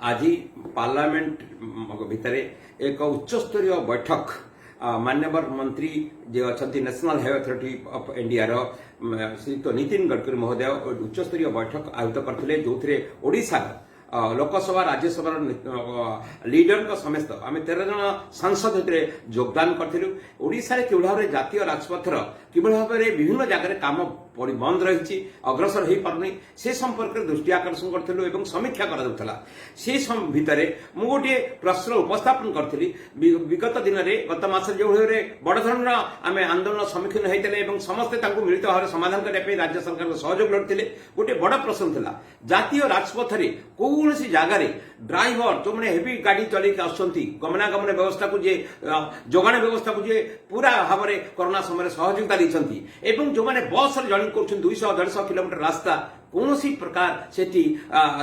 आज पार्लियामेंट भितर एक उच्चस्तरीय बैठक माननीय मंत्री जे अच्छा National Highway Authority of India श्रीयुक्त नितिन गडकरी महोदय उच्चस्तरीय बैठक आयोजित करते जो ओडिशा लोकसभा राज्यसभा लीडर समेत आम 13 जन सांसद योगदान करूँ। ओडिशा रे किभଳି भाव जातीय राजपथर किभଳି भाव विभिन्न जगह काम बंद रही अग्रसर हो पारनी से संपर्क में दृष्टि आकर्षण करूँ और समीक्षा कर भितर मु गोटे प्रश्न उपस्थापन करी विगत दिन में गत मास जो बड़ धरण आम आंदोलन सम्मुखीन होते समस्ते मिलित भाव समाधान करने राज्य सरकार सहयोग लड़ते गोटे बड़ प्रश्न था जातीय राजपथ में कौन सी जगार ड्राइवर जो मैंने हेवी गाड़ी चलिक गमनागमन व्यवस्था को जे जोगाण व्यवस्था को जे पूरा भाव में कोरोना समय सहयोगिता देते जो मैंने बस जॉइन कर 200-150 किलोमीटर रास्ता कौन सी प्रकार से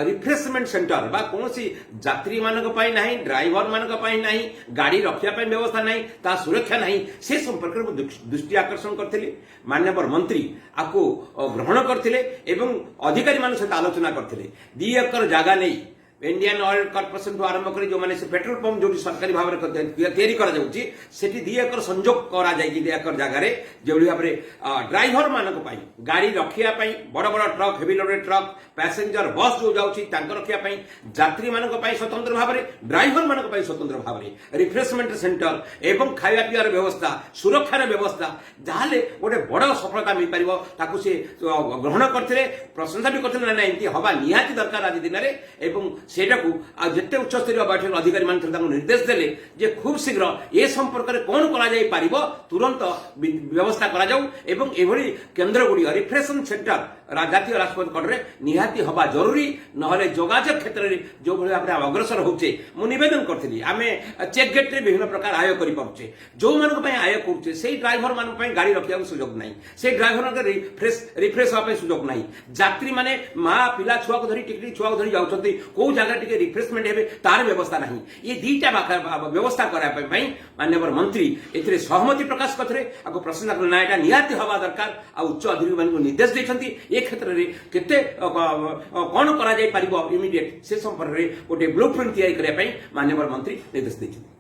रिफ्रेशमेंट सेंटर बा कौन सी यात्री मानक नहीं ड्राइवर मानक नहीं गाड़ी रखापी व्यवस्था नहीं ता सुरक्षा नहीं से संपर्क में दृष्टि आकर्षण करते माननीय मंत्री आपको ग्रहण करते अधिकारी मान सहित आलोचना करते 2 एकर जगह नहीं इंडियन ऑयल कॉर्पोरेशन को आरंभ कर जो मैंने पेट्रोल पंप जो सरकारी भाव में 2 एकर संजोग करा 2 एकर जगह जो भाव में ड्राइवर मानक गाड़ी रखापी बड़ बड़ truck heavy loaded truck passenger बस जो जाऊँगी रखापी यात्री मानक स्वतंत्र भाव में ड्राइवर मानक स्वतंत्र भाव में रिफ्रेशमेंट सेंटर एवं खाया पीवार व्यवस्था सुरक्षार व्यवस्था जहाँ गोटे बड़ सफलता मिल पार से ग्रहण करते प्रशंसा भी करते ना एमती हवा निहाती दरकार आज दिन में सेटा को जिते उच्चस्तरीय बैठक अधिकारी निर्देश देले जे खूब शीघ्र ए संपर्क में कौन करा तुरंत व्यवस्था करा जाऊ एवं एभली केन्द्र गुड़िक रिफ्रेशन सेंटर जातीय राजपथ कड़े निहाती हवा जरूरी नहले जोगाजोग क्षेत्र में जो भाव में अग्रसर होचे मु निवेदन करथि आमे चेक गेट रे विभिन्न प्रकार आय करि पाउचे जो मानक पय आय करूचे से ड्राइवर मानक पय गाड़ी रखिया सुयोग नाही से ड्राइवर के रिफ्रेश होबे सुयोग नाही यात्री माने मां पिला छुआ को धरी टिकटी छुआ को धरी जाउछंती को जगह टिके रिफ्रेशमेंट हेबे तार व्यवस्था नाही ये दीटा व्यवस्था करा पय माननीय मंत्री एथिरे सहमति प्रकाश करथरे आको प्रश्न करना एटा निहाती हवा दरकार आ उच्च अधिकारी मानक निर्देश दैछंती ए क्षेत्र में केते कौन करा जाय परिबो इमीडिएट से संपर्क में गोटे ब्लूप्रिंट तैयारी करने माननीय मंत्री निर्देश देते।